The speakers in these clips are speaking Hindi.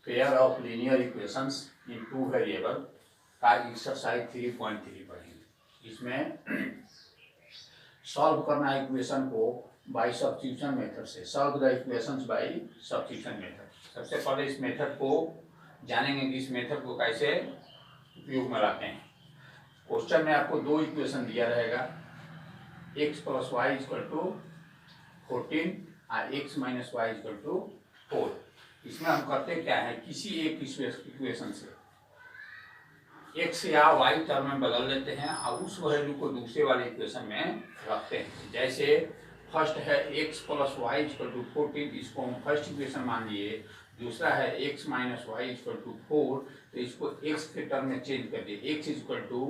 Pair of linear equations in two variable का एक्सरसाइज 3.3 पढ़ेंगे। इसमें सॉल्व करना है इक्वेशन को बाय सब्स्टिट्यूशन मेथड से। Solve the equations bye substitution method. सबसे पहले इस मेथड को जानेंगे कि इस मेथड को कैसे उपयोग में लाते हैं। क्वेश्चन में आपको दो इक्वेशन दिया रहेगा, x plus y equal to 14 और x minus y equal to 4। इसमें हम करते क्या है, किसी एक इक्वेशन से x या y टर्म में बदल लेते हैं और उस वैल्यू को दूसरे वाले इक्वेशन में रखते हैं। जैसे फर्स्ट है x plus y equal to 14, इसको हम फर्स्ट इक्वेशन मान लिए। दूसरा है x minus y equal to 4, तो इसको x के टर्म में चेंज कर दिए, x equal to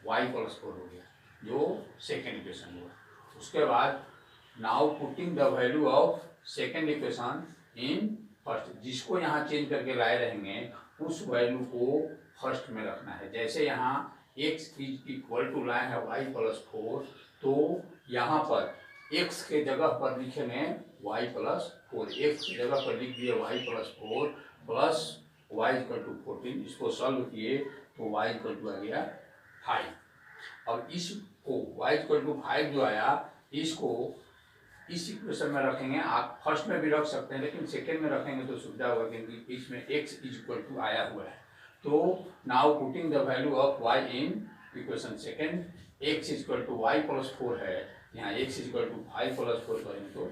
y plus 4 हो गया, जो सेकेंड इक्वेशन हुआ। उसके बाद now putting the value of second equation in first, जिसको यहाँ चेंज करके लाए रहेंगे उस वैल्यू को फर्स्ट में रखना है। जैसे यहाँ x इज इक्वल टू लाए है y प्लस 4, तो यहाँ पर x के जगह पर लिखेंगे y प्लस 4, x की जगह पर लिख दिए y plus 4 plus y equal to 14। इसको सॉल्व किए तो y इक्वल टू आ गया 5। अब इसको y इक्वल टू 5 जो आया, इसको इस इक्वेशन में रखेंगे। आप फर्स्ट में भी रख सकते हैं, लेकिन सेकेंड में रखेंगे तो सुविधा होगा क्योंकि इसमें x इज इक्वल टू आया हुआ है। तो now putting the value of y in equation second, x is equal to y plus 4 है, यहाँ x is equal to 5 plus 4 करेंगे तो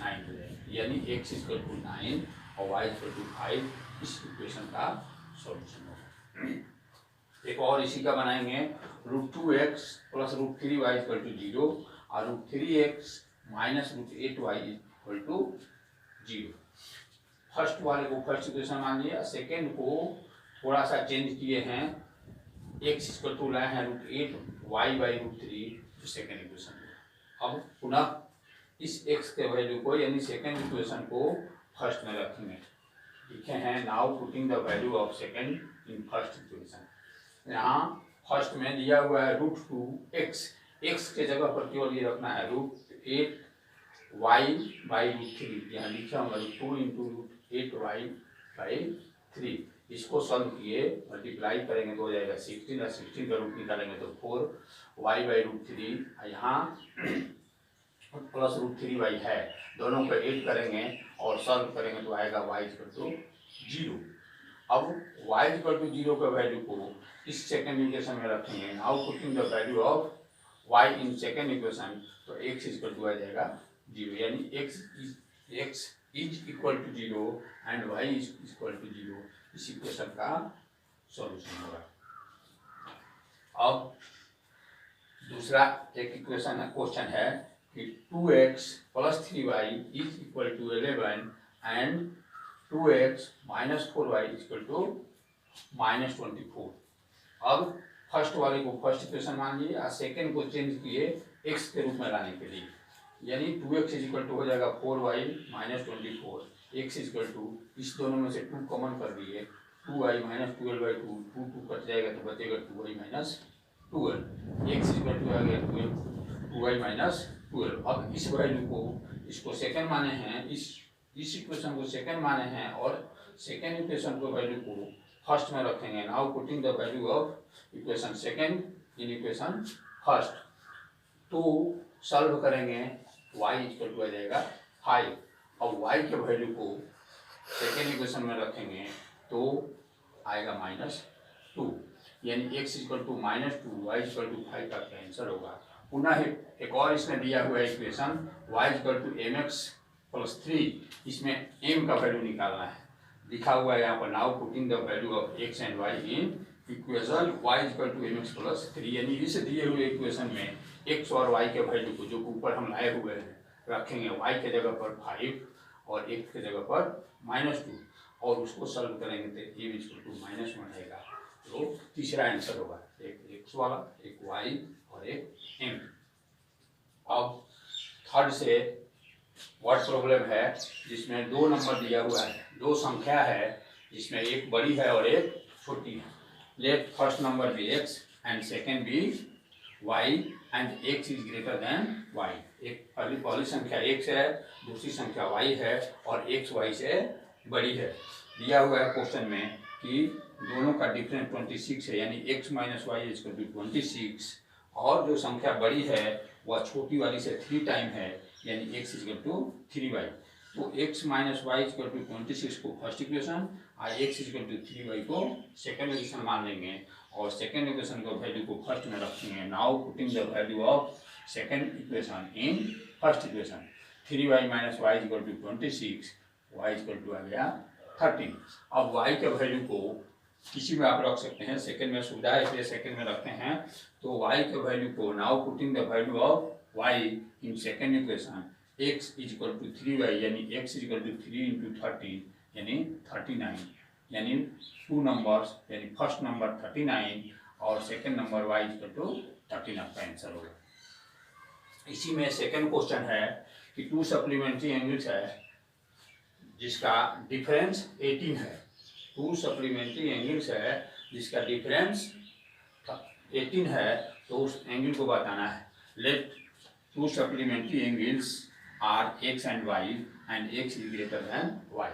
9 हो जाएगा, यानी x इज इक्वल टू 9 और y इक्वल टू 5 इस इक्वेशन का सॉल्यूशन होगा। एक और इसी का बनाएंगे, √2x plus √3y equal to 0 और √3x minus √8y equal to 0। First वाले को फर्स्ट इक्वेशन मान लिया, सेकेंड को थोड़ा सा चेंज किए हैं, x इक्वल टू लाए हैं √8y बाई √3, जो सेकेंड इक्वेशन है। अब पुनः इस x के वैल्यू को यानी सेकेंड इक्वेशन को फर्स्ट में रखेंगे। लिखे हैं now putting the value of second in first equation. यहाँ फर्स्ट में दिया हुआ है √2x, x के जगह पर केवल ये रखना है √8y बाई √3, यहाँ लिखा होगा 2 इंटू √8y बाई 3। इसको सॉल्व किए, मल्टीप्लाई करेंगे तो हो जाएगा 16 और 16 का रूट निकालेंगे तो 4y बाई √3, यहाँ प्लस √3y है, दोनों को ऐड करेंगे और सॉल्व करेंगे तो आएगा y इक्वल टू 0। अब y इक्वल टू 0 का वैल्यू को इस सेकेंड इक्वेशन में रखेंगे। Now putting the value of y in second equation, तो x इक्वल टू आ जाएगा 0, यानी x is equal to 0 and y is equal to 0 इस इक्वेशन का सॉल्यूशन होगा। अब दूसरा एक इक्वेशन क्वेश्चन है कि 2x plus 3y is equal to 11 and 2x minus 4y equal to minus 24। अब फर्स्ट वाले को फर्स्ट इक्वेशन मान लिए और सेकेंड को चेंज किए x के रूप में लाने के लिए, यानी 2x इज इक्वल टू हो जाएगा 4y minus 24, x is equal to इस दोनों में से 2 कॉमन कर दिए, 2y माइनस 12/2, 2 कट जाएगा तो बचेगा 2y minus 12, x is equal to आ गया 2y माइनस 12। अब इस वैल्यू को इसको सेकेंड माने हैं, इस इक्वेशन को सेकेंड माने हैं और सेकेंड इक्वेशन को वैल्यू को फर्स्ट में रखेंगे। Now putting the value of equation second in equation first, तो सॉल्व करेंगे y इक्वल टू आ जाएगा 5। और y के वैल्यू को सेकेंड इक्वेशन में रखेंगे तो आएगा -2, यानी x equal to -2 y equal to 5 का आंसर होगा। पुनः एक और इसमें दिया हुआ equation y equal to mx plus 3, इसमें m का वैल्यू निकालना है। लिखा हुआ है यहाँ पर now putting the value of x and y in equation y equal to mx plus 3, यानी इस दिए हुए इक्वेशन में x और y के वैल्यू को जो ऊपर हम लाए हुए हैं रखेंगे, y के जगह पर 5 और x के जगह पर -2, और उसको सॉल्व करेंगे तो m इक्वल टू -1 आएगा। तो तीसरा आंसर होगा, एक x वाला, एक y और एक m। अब थर्ड से वर्ड प्रॉब्लम है जिसमें 2 नंबर दिया हुआ है, 2 संख्या है जिसमें एक बड़ी है और एक छोटी है। Let first number be x and second be y and x is greater than y। एक पहली संख्या x है, दूसरी संख्या y है और x y से बड़ी है। दिया हुआ है क्वेश्चन में कि दोनों का डिफरेंस 26 है, यानी x minus y equal to 26, और जो संख्या बड़ी है वह छोटी वाली से 3 टाइम है, यानी x इक्वल टू 3y। तो x minus y equal to 26 को फर्स्ट इक्वेशन और x इक्वल टू 3y को सेकेंड इक्वेशन मान लेंगे, और सेकेंड इक्वेशन को वैल्यू को फर्स्ट में रखेंगे। Now putting the value of second equation in first equation, 3y minus y equal to 26, y equal to आ गया 13। अब y के वैल्यू को किसी में आप रख सकते हैं, सेकेंड में सुविधा है इसलिए सेकेंड में रखते हैं। तो y के वैल्यू को now putting the value of y in second equation, x is equal to 3y, यानी x is equal to 3 into 13 यानी 39, यानी 2 नंबर्स, यानी फर्स्ट नंबर 39 और second number y is equal to 13 आपका आंसर होगा। इसी में सेकेंड क्वेश्चन है कि 2 सप्लीमेंट्री एंगल्स है जिसका डिफरेंस 18 है। 2 सप्लीमेंट्री एंगल्स है जिसका डिफरेंस 18 है, तो उस एंगल को बताना है। Let 2 supplementary angles are x and y and x is greater than y।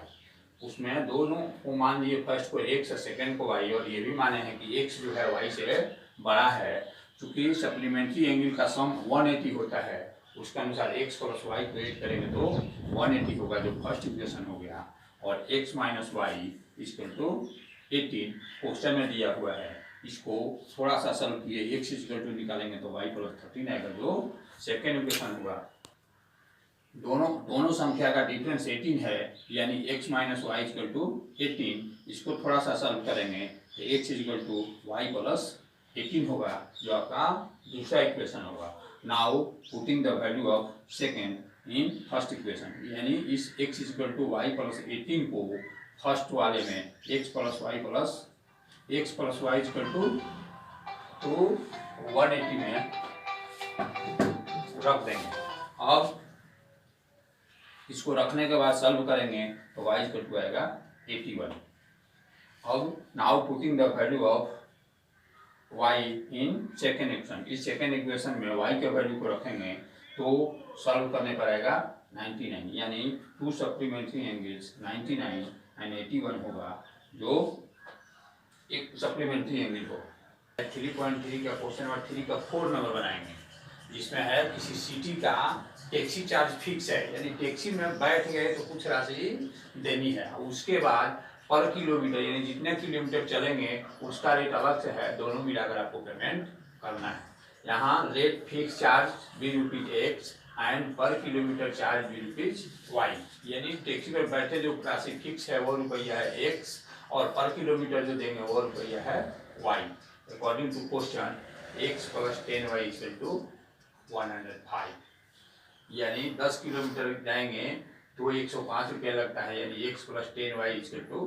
उसमें दोनों को मान लिए, फर्स्ट को x और सेकेंड को y, और ये भी माने हैं कि x जो है y से बड़ा है। चूंकि सप्लीमेंट्री एंगल का सम 180 होता है, उसके अनुसार x प्लस y को ऐड करेंगे तो 180 होगा, जो फर्स्ट इक्वेशन हो गया। और x minus y equal to 18 question में दिया हुआ है। इसको थोड़ा सा सॉल्व किए, x इक्वल टू निकालेंगे तो y प्लस 13 आएगा, जो सेकेंड इक्वेशन हुआ। दोनों संख्या का डिफरेंस 18 है, यानी x minus y equal to 18। इसको थोड़ा सा सॉल्व करेंगे तो x equal to y plus 18 होगा, जो आपका दूसरा इक्वेशन होगा। Now putting the value of second in first equation, यानी इस x equal to y plus 18 को फर्स्ट वाले में x plus y equal to 180 में रख देंगे। अब इसको रखने के बाद सॉल्व करेंगे तो y इक्वल टू आएगा 81। अब now putting the value of y in second equation, इस सेकेंड इक्वेशन में y के वैल्यू को रखेंगे तो सॉल्व करने पर आएगा 99, यानी 2 सप्लीमेंट्री एंगल्स 99 एंड 81 होगा, जो एक सप्लीमेंट्री एंगल होगा। 3.3 का क्वेश्चन नंबर 3 का 4 नंबर बनाएंगे, जिसमें है किसी सिटी का टैक्सी चार्ज फिक्स है, यानी टैक्सी में बैठ गए तो कुछ राशि देनी है। उसके बाद पर किलोमीटर, यानी जितने किलोमीटर चलेंगे उसका रेट अलग से है, दोनों मिलाकर आपको पेमेंट करना है। यहाँ rate fix charge ₹x and पर किलोमीटर चार्ज ₹y, यानी टैक्सी पर बैठे जो राशि फिक्स है वो रुपया है x, और पर किलोमीटर जो देंगे वो रुपया है y। According to question x plus 10y equal to 105, यानी 10 किलोमीटर जाएंगे तो 105 रुपया लगता है, यानी x plus 10y equal to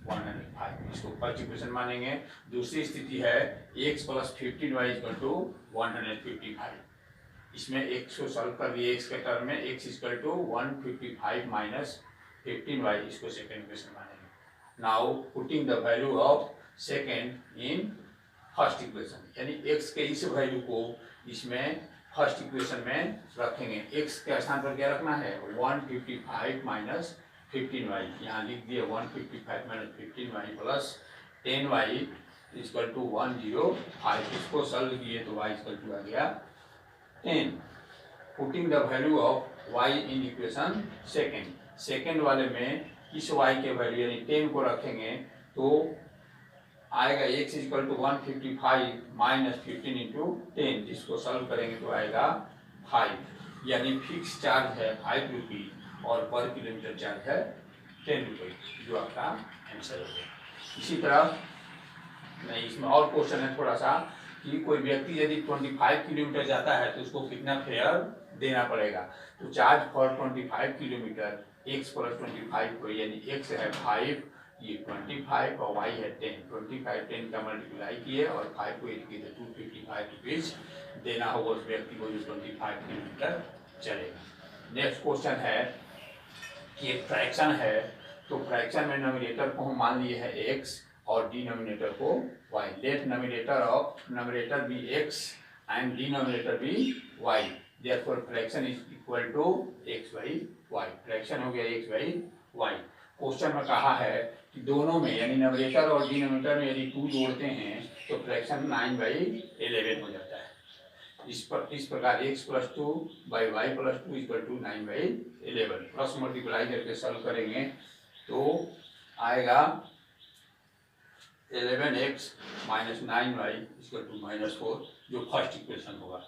105। इसको फर्स्ट इक्वेशन मानेंगे। दूसरी स्थिति है x plus 15y equal to 155। इसमें x को सॉल्व कर दिए, x के टर्म में x equal to 155 minus 15y, इसको सेकेंड इक्वेशन मानेंगे। Now putting the value of second in first equation, यानी x के इस वैल्यू को इसमें फर्स्ट इक्वेशन में रखेंगे। x के स्थान पर क्या रखना है, 155 माइनस 15y, यहाँ लिख दिए 155 minus 15y plus 10y equal to 105। इसको सॉल्व किए तो y इक्वल टू आ गया 10। Putting the value of y in equation second वाले में इस y के वैल्यू यानी 10 को रखेंगे तो आएगा x equal to 155 minus 15 into 10। इसको सॉल्व करेंगे तो आएगा 5, यानी फिक्स चार्ज है 5 रुपी और पर किलोमीटर चार्ज है 10 रुपये, जो आपका आंसर होगा। इसी तरह नहीं, इसमें और क्वेश्चन है थोड़ा सा कि कोई व्यक्ति यदि 25 किलोमीटर जाता है तो उसको कितना फेयर देना पड़ेगा। तो charge for 25 kilometre x plus 25 को, यानी x है 5, ये 25 और y है 10। 25 10 का मल्टीप्लाई किए और 5 को 8 किए तो 255 रुपीज देना होगा उस व्यक्ति को जो 25 किलोमीटर चलेगा। नेक्स्ट क्वेश्चन है कि एक फ्रैक्शन है, तो फ्रैक्शन में नोमिनेटर को हम मान लिए है x और डिनोमिनेटर को y। Let numerator be x and denominator be y, therefore fraction is equal to x by y। Fraction हो गया x बाई y। क्वेश्चन में कहा है कि दोनों में यानी न्यूमरेटर और डिनोमिनेटर में यदि 2 जोड़ते हैं तो फ्रैक्शन 9/11 हो जाता है। इस प्रकार x + 2 by y + 2 equal to 9/11 cross multiply करके सॉल्व करेंगे तो आएगा 11x - 9y = -4 जो फर्स्ट इक्वेशन होगा।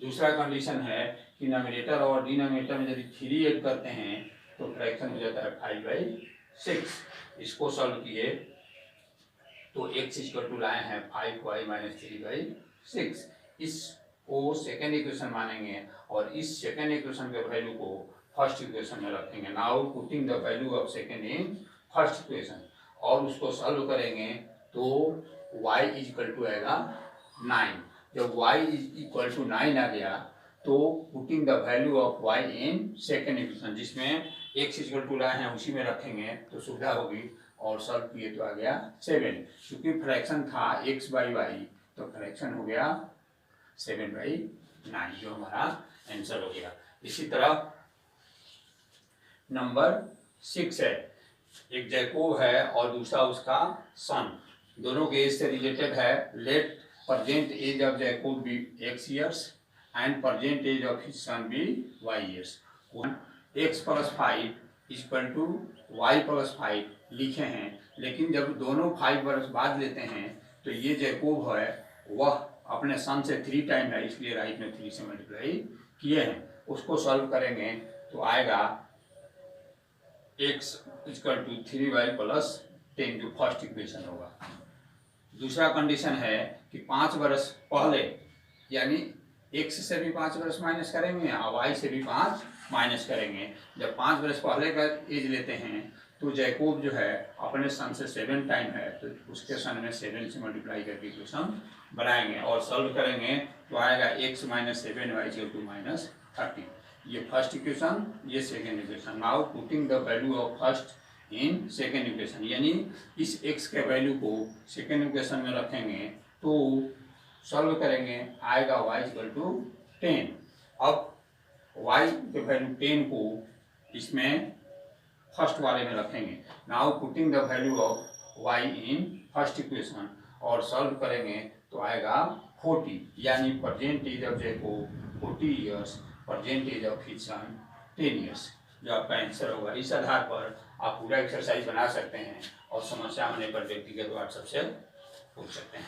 दूसरा कंडीशन है कि न्यूमरेटर और डिनोमिनेटर में यदि 3 ऐड करते हैं तो फ्रैक्शन हो जाता है 5/6। इसको सॉल्व किए तो x = लाए हैं 5y - 3/6। इसको सेकेंड इक्वेशन मानेंगे और इस सेकेंड इक्वेशन के वैल्यू को फर्स्ट इक्वेशन में रखेंगे। Now putting the value of second in first equation और उसको सॉल्व करेंगे तो y = आएगा 9। जब y = 9 आ गया तो putting the value of y in second equation जिसमें x = लाए हैं उसी में रखेंगे तो सुविधा होगी और सॉल्व किए तो आ गया 7। क्योंकि फ्रैक्शन था x/y तो फ्रैक्शन हो गया 7/9 जो हमारा आंसर हो गया। इसी तरह नंबर 6 है, एक जैकोब है और दूसरा उसका सन, दोनों के एज से रिलेटेड है। Let present age of Jacob be x years and present age of his son be y years। x + 5 = y + 5 लिखे हैं, लेकिन जब दोनों 5 वर्ष बाद लेते हैं तो ये जैकोब है वह अपने सन से 3 टाइम है, इसलिए राइट में 3 से मल्टीप्लाई किए हैं। उसको सॉल्व करेंगे तो आएगा x = 3y + 10 जो फर्स्ट इक्वेशन होगा। दूसरा कंडीशन है कि 5 वर्ष पहले यानी x से भी 5 वर्ष माइनस करेंगे और y से भी 5 माइनस करेंगे। जब 5 वर्ष पहले का एज लेते हैं तो जैकोब जो है अपने सन से 7 टाइम है तो उसके सन में 7 से मल्टीप्लाई करके इक्वेशन बनाएंगे और सॉल्व करेंगे तो आएगा x - 7y = -30। ये फर्स्ट इक्वेशन, ये second equation. Now putting the value of first in second equation यानी इस x के वैल्यू को सेकेंड इक्वेशन में रखेंगे तो सॉल्व करेंगे आएगा y = 10। अब y के वैल्यू 10 को इसमें फर्स्ट वाले में रखेंगे। Now putting the value of y in first equation और सॉल्व करेंगे तो आएगा 40 यानी present age of Jacob 40 years, present age of his son 10 years जो आपका आंसर होगा। इस आधार पर आप पूरा एक्सरसाइज बना सकते हैं और समस्या होने पर व्यक्तिगत व्हाट्सएप से पूछ सकते हैं।